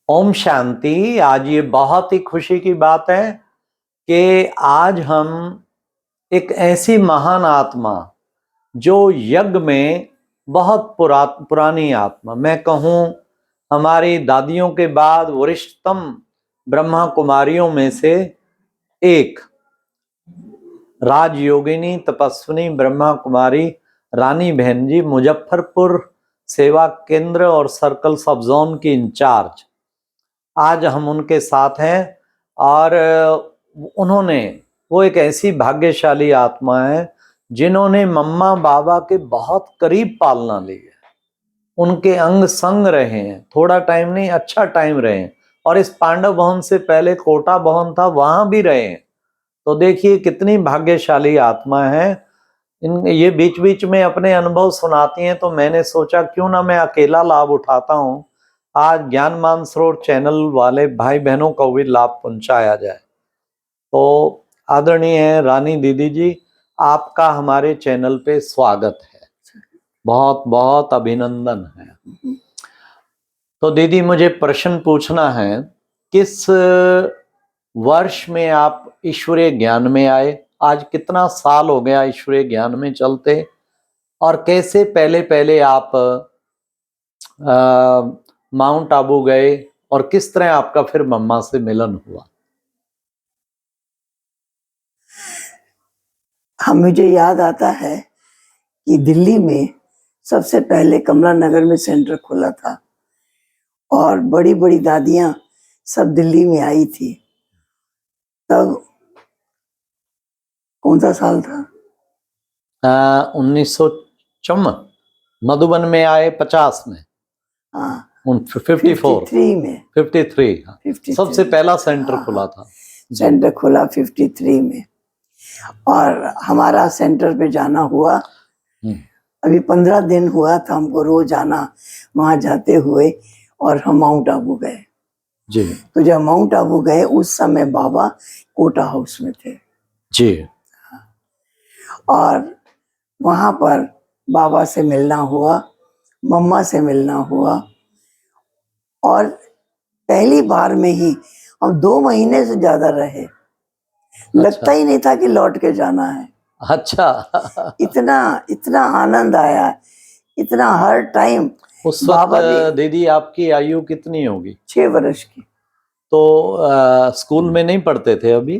ओम शांति। आज ये बहुत ही खुशी की बात है कि आज हम एक ऐसी महान आत्मा जो यज्ञ में बहुत पुरानी आत्मा, मैं कहूँ हमारी दादियों के बाद वरिष्ठतम ब्रह्मा कुमारियों में से एक राजयोगिनी तपस्विनी ब्रह्मा कुमारी रानी बहन जी, मुजफ्फरपुर सेवा केंद्र और सर्कल सब जोन की इंचार्ज, आज हम उनके साथ हैं। और उन्होंने, वो एक ऐसी भाग्यशाली आत्मा है जिन्होंने मम्मा बाबा के बहुत करीब पालना ली है, उनके अंग संग रहे हैं, थोड़ा टाइम नहीं अच्छा टाइम रहे हैं, और इस पांडव भवन से पहले कोटा भवन था वहां भी रहे हैं। तो देखिए कितनी भाग्यशाली आत्मा है। ये बीच बीच में अपने अनुभव सुनाती हैं, तो मैंने सोचा क्यों ना मैं अकेला लाभ उठाता हूँ, आज ज्ञान मानसरोवर चैनल वाले भाई बहनों को भी लाभ पहुंचाया जाए। तो आदरणीय रानी दीदी जी, आपका हमारे चैनल पे स्वागत है, बहुत बहुत अभिनंदन है। तो दीदी मुझे प्रश्न पूछना है, किस वर्ष में आप ईश्वरीय ज्ञान में आए? आज कितना साल हो गया ईश्वरीय ज्ञान में चलते, और कैसे पहले पहले आप माउंट आबू गए, और किस तरह आपका फिर मम्मा से मिलन हुआ? मुझे याद आता है कि दिल्ली में सबसे पहले कमला नगर में सेंटर खुला था और बड़ी बड़ी दादियां सब दिल्ली में आई थी। तब कौन सा साल था? 1954 मधुबन में आए, 50 में, हाँ 53 में, 53 सबसे पहला सेंटर खुला था। सेंटर खुला 53 में, और हमारा सेंटर पे जाना हुआ। अभी 15 दिन हुआ था हमको रोज आना, वहां जाते हुए, और हम माउंट आबू गए जी। तो जब माउंट आबू गए उस समय बाबा कोटा हाउस में थे जी। और वहां पर बाबा से मिलना हुआ, मम्मा से मिलना हुआ, और पहली बार में ही हम 2 महीने से ज्यादा रहे। अच्छा। लगता ही नहीं था कि लौट के जाना है। अच्छा। इतना आनंद आया, इतना हर टाइम। उस वक्त दीदी आपकी आयु कितनी होगी? 6 वर्ष की। तो स्कूल में नहीं पढ़ते थे अभी?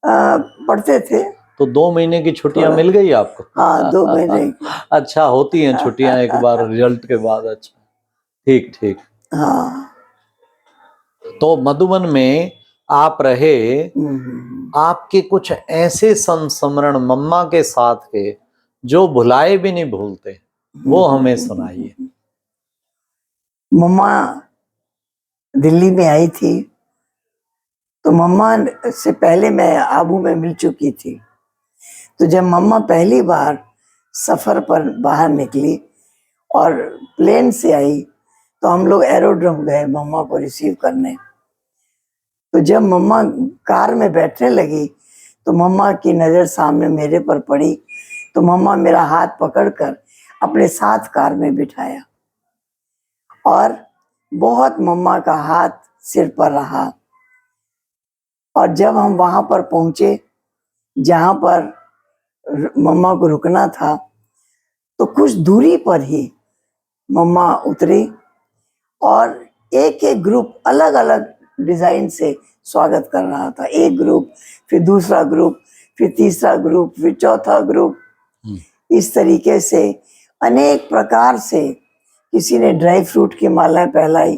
पढ़ते थे। तो 2 महीने की छुट्टियां मिल गई आपको? हाँ 2 महीने। अच्छा, होती हैं छुट्टियां एक बार रिजल्ट के बाद। अच्छा, ठीक ठीक। हाँ। तो मधुबन में आप रहे, आपके कुछ ऐसे संस्मरण मम्मा के साथ के जो भुलाए भी नहीं भूलते, वो हमें सुनाइए। मम्मा दिल्ली में आई थी तो मम्मा से पहले मैं आबू में मिल चुकी थी। तो जब मम्मा पहली बार सफर पर बाहर निकली और प्लेन से आई तो हम लोग एरोड्रम गए मम्मा को रिसीव करने। तो जब मम्मा कार में बैठने लगी तो मम्मा की नज़र सामने मेरे पर पड़ी, तो मम्मा मेरा हाथ पकड़कर अपने साथ कार में बिठाया और बहुत मम्मा का हाथ सिर पर रहा। और जब हम वहां पर पहुंचे जहां पर मम्मा को रुकना था, तो कुछ दूरी पर ही मम्मा उतरी और एक एक ग्रुप अलग अलग डिजाइन से स्वागत कर रहा था। एक ग्रुप, फिर दूसरा ग्रुप, फिर तीसरा ग्रुप, फिर चौथा ग्रुप। इस तरीके से अनेक प्रकार से किसी ने ड्राई फ्रूट की मालाएं पहनाई,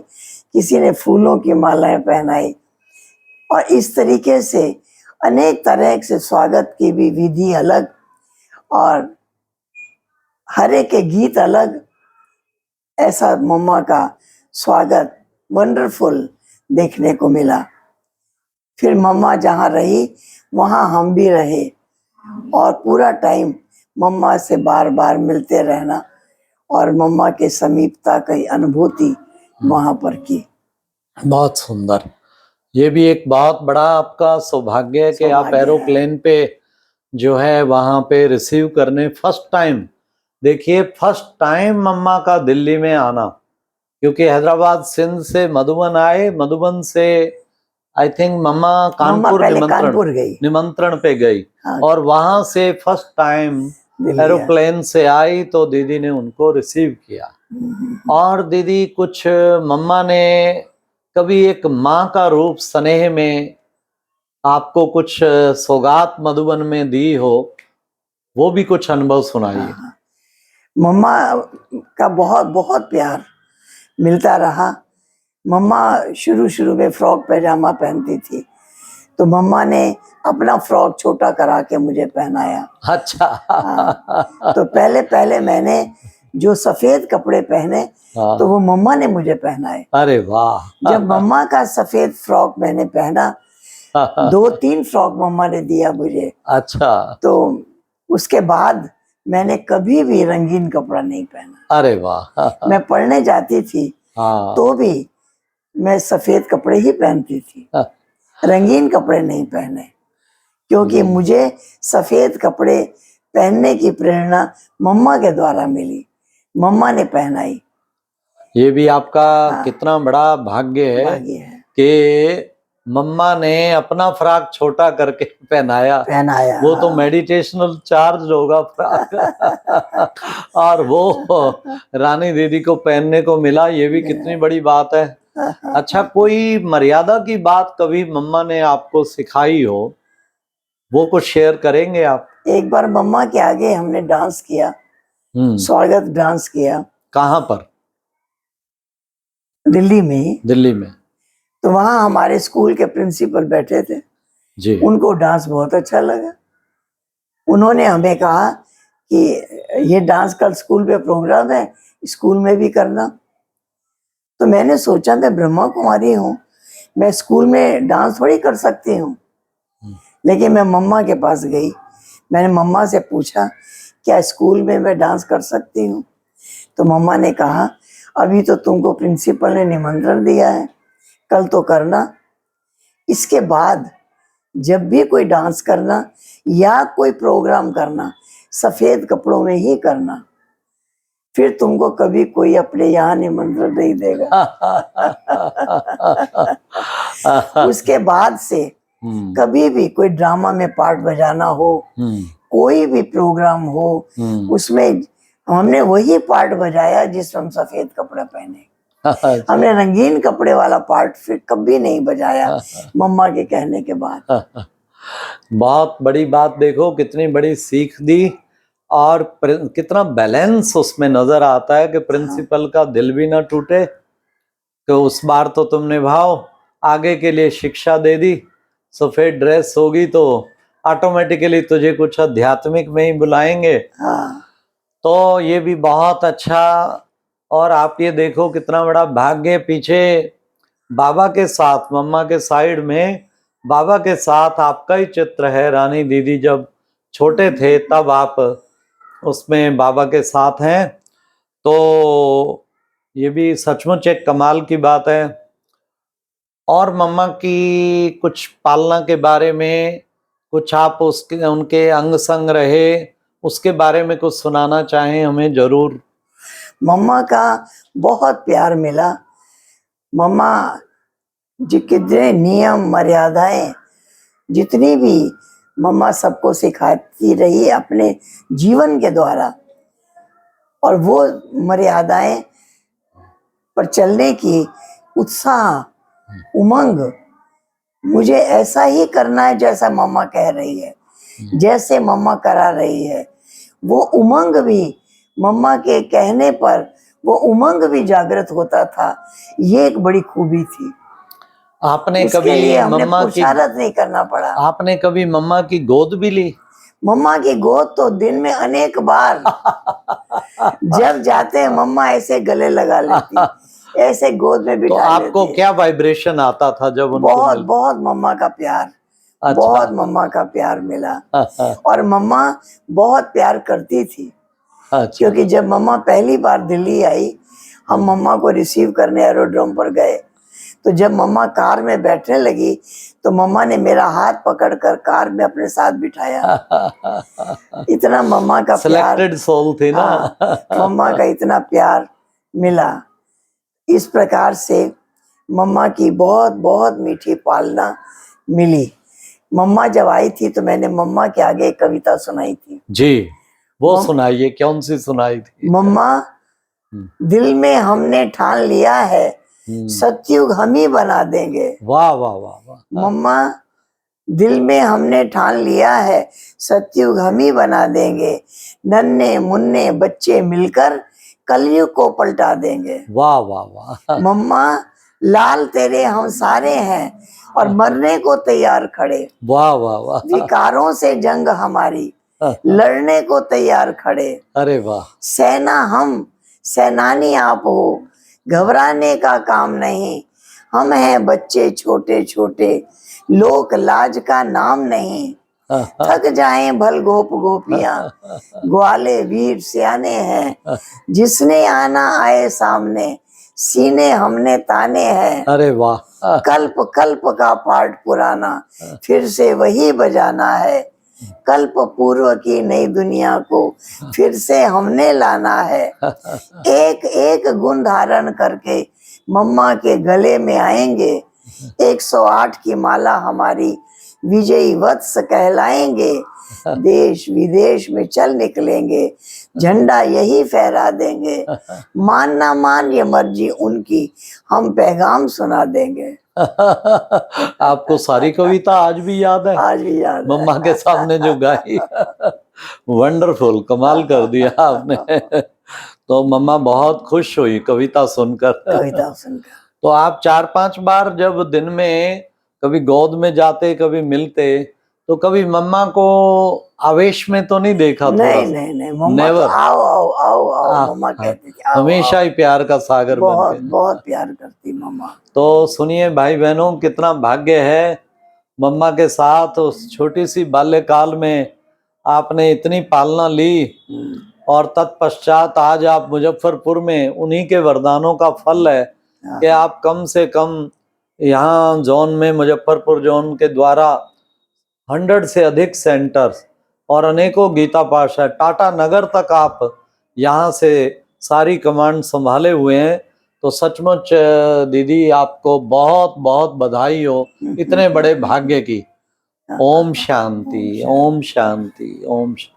किसी ने फूलों की मालाएं पहनाई, और इस तरीके से अनेक तरह से स्वागत की भी विधि अलग और हर एक के गीत अलग। ऐसा मम्मा का स्वागत वंडरफुल देखने को मिला। फिर मम्मा जहाँ रही वहाँ हम भी रहे और पूरा टाइम मम्मा से बार बार मिलते रहना और मम्मा के समीपता की अनुभूति वहाँ पर की। बहुत सुंदर। ये भी एक बहुत बड़ा आपका सौभाग्य है कि आप एरोप्लेन पे जो है वहां पे रिसीव करने फर्स्ट टाइम, देखिए फर्स्ट टाइम मम्मा का दिल्ली में आना, क्योंकि हैदराबाद सिंध से मधुबन आए, मधुबन से आई थिंक मम्मा मम्मा कानपुर पहले कानपुर गई। निमंत्रण पे गई, हाँ, और वहां से फर्स्ट टाइम दिल्ली एरोप्लेन से आई तो दीदी ने उनको रिसीव किया। और दीदी कुछ मम्मा ने कभी एक माँ का रूप स्नेह में आपको कुछ सौगात मधुबन में दी हो, वो भी कुछ अनुभव सुनाइए। मम्मा का बहुत बहुत प्यार मिलता रहा। मम्मा शुरू शुरू में फ्रॉक पैजामा पहनती थी, तो मम्मा ने अपना फ्रॉक छोटा करा के मुझे पहनाया। अच्छा। हाँ, तो पहले पहले मैंने जो सफेद कपड़े पहने हाँ। तो वो मम्मा ने मुझे पहनाए। अरे वाह। जब मम्मा का सफेद फ्रॉक मैंने पहना, 2-3 फ्रॉक मम्मा ने दिया मुझे। अच्छा। तो उसके बाद मैंने कभी भी रंगीन कपड़ा नहीं पहना। अरे वाह। मैं पढ़ने जाती थी हाँ। तो भी मैं सफेद कपड़े ही पहनती थी, रंगीन कपड़े नहीं पहने, क्योंकि मुझे सफेद कपड़े पहनने की प्रेरणा मम्मा के द्वारा मिली, मम्मा ने पहनाई। ये भी आपका कितना बड़ा भाग्य है कि मम्मा ने अपना फ्रॉक छोटा करके पहनाया। वो तो मेडिटेशनल चार्ज होगा फ्रॉक। और वो रानी दीदी को पहनने को मिला, ये भी कितनी बड़ी बात है। अच्छा, कोई मर्यादा की बात कभी मम्मा ने आपको सिखाई हो, वो कुछ शेयर करेंगे आप? एक बार मम्मा के आगे हमने डांस किया, स्वागत डांस किया। कहाँ पर? दिल्ली में। दिल्ली में। तो वहां हमारे स्कूल के प्रिंसिपल बैठे थे जी। उनको डांस बहुत अच्छा लगा। उन्होंने हमें कहा कि ये डांस कल स्कूल में प्रोग्राम है, स्कूल में भी करना। तो मैंने सोचा मैं ब्रह्मा कुमारी हूँ, मैं स्कूल में डांस थोड़ी कर सकती हूँ। लेकिन मैं मम्मा के पास गई, मैंने मम्मा से पूछा क्या स्कूल में मैं डांस कर सकती हूँ? तो मम्मा ने कहा अभी तो तुमको प्रिंसिपल ने निमंत्रण दिया है, कल तो करना, इसके बाद जब भी कोई डांस करना या कोई प्रोग्राम करना सफेद कपड़ों में ही करना, फिर तुमको कभी कोई अपने यहाँ निमंत्रण नहीं देगा। उसके बाद से कभी भी कोई ड्रामा में पार्ट बजाना हो, कोई भी प्रोग्राम हो, उसमें हमने वही पार्ट बजाया जिसमें हम सफेद कपड़े पहने। हमने रंगीन कपड़े वाला पार्ट फिर कभी नहीं बजाया मम्मा के कहने के बाद। बहुत बड़ी बात, देखो कितनी बड़ी सीख दी, और कितना बैलेंस उसमें नजर आता है कि प्रिंसिपल का दिल भी ना टूटे। तो उस बार तो तुमने भाव आगे के लिए शिक्षा दे दी, सफेद ड्रेस होगी तो ऑटोमेटिकली तुझे कुछ आध्यात्मिक में ही बुलाएंगे। तो ये भी बहुत अच्छा। और आप ये देखो कितना बड़ा भाग्य, पीछे बाबा के साथ, मम्मा के साइड में बाबा के साथ आपका ही चित्र है। रानी दीदी जब छोटे थे तब आप उसमें बाबा के साथ हैं, तो ये भी सचमुच एक कमाल की बात है। और मम्मा की कुछ पालना के बारे में कुछ आप उसके उनके अंग संग रहे, उसके बारे में कुछ सुनाना चाहें हमें जरूर। मम्मा का बहुत प्यार मिला। मम्मा जी कितने नियम मर्यादाएं, जितनी भी मम्मा सबको सिखाती रही अपने जीवन के द्वारा, और वो मर्यादाएं पर चलने की उत्साह, उमंग, मुझे ऐसा ही करना है जैसा मम्मा कह रही है, जैसे मम्मा करा रही है। वो उमंग भी मम्मा के कहने पर वो उमंग भी जागृत होता था, ये एक बड़ी खूबी थी। आपने उसके कभी लिए हमने मम्मा की पुरुषार्थ नहीं करना पड़ा। आपने कभी मम्मा की गोद भी ली? मम्मा की गोद तो दिन में अनेक बार। जब जाते हैं मम्मा ऐसे गले लगा लेती, ऐसे गोद में बिठा तो आपको लेती। क्या वाइब्रेशन आता था जब उनको बहुत बहुत मम्मा का प्यार, बहुत मम्मा का प्यार मिला। और मम्मा बहुत प्यार करती थी। क्योंकि जब मम्मा पहली बार दिल्ली आई, हम मम्मा को रिसीव करने एरोड्रोम पर गए, तो जब मम्मा कार में बैठने लगी तो मम्मा ने मेरा हाथ पकड़कर कार में अपने साथ बिठाया। इतना मम्मा का प्यार, सिलेक्टेड सोल थी ना। मम्मा का इतना प्यार मिला। इस प्रकार से मम्मा की बहुत बहुत मीठी पालना मिली। मम्मा जब आई थी तो मैंने मम्मा के आगे एक कविता सुनाई थी। जी, वो सुनाइए, कौन सी सुनाई थी? मम्मा, दिल में हमने ठान लिया है, सतयुग हम ही बना देंगे। वाह वाह वाह वाह। मम्मा, दिल में हमने ठान लिया है, सतयुग हम ही बना देंगे। नन्हे मुन्ने बच्चे मिलकर कलयुग को पलटा देंगे। वाह वाह वाह। मम्मा, लाल तेरे हम सारे हैं और मरने को तैयार खड़े। वाह वाह वाह। विकारों से जंग हमारी, लड़ने को तैयार खड़े। अरे वाह। सेना हम, सेनानी आप हो, घबराने का काम नहीं। हम हैं बच्चे छोटे छोटे, लोक लाज का नाम नहीं। थक जाएं भल गोप गोपियां, ग्वाले वीर सियाने हैं। जिसने आना आए सामने, सीने हमने ताने हैं। अरे वाह। कल्प कल्प का पाठ पुराना, फिर से वही बजाना है। कल्प पूर्व की नई दुनिया को फिर से हमने लाना है। एक एक गुण धारण करके मम्मा के गले में आएंगे। 108 की माला हमारी विजयी वत्स कहलाएंगे। देश विदेश में चल निकलेंगे, झंडा यही फहरा देंगे। मान ना मान ये मर्जी उनकी, हम पैगाम सुना देंगे। आपको सारी कविता आज भी याद है? आज भी याद है। मम्मा के सामने जो गाई। वंडरफुल, कमाल कर दिया आपने। तो मम्मा बहुत खुश हुई कविता सुनकर। कविता सुनकर। तो आप 4-5 बार जब दिन में कभी गोद में जाते, कभी मिलते, तो कभी मम्मा को आवेश में तो नहीं देखा? नहीं नहीं नहीं, मम्मा तो आओ आओ आओ आओ मम्मा कहती थी। हमेशा ही प्यार का सागर बहुत बनके। बहुत प्यार करती मम्मा। तो सुनिए भाई बहनों, कितना भाग्य है मम्मा के साथ। उस छोटी सी बाल्यकाल में आपने इतनी पालना ली, और तत्पश्चात आज आप मुजफ्फरपुर में उन्हीं के वरदानों का फल है कि आप कम से कम यहाँ जोन में, मुजफ्फरपुर जोन के द्वारा 100 से अधिक सेंटर्स और अनेकों गीता पाठशाला, टाटा नगर तक आप यहाँ से सारी कमांड संभाले हुए हैं। तो सचमुच दीदी, आपको बहुत बहुत बधाई हो इतने बड़े भाग्य की। ओम शांति, ओम शांति, ओम शांति।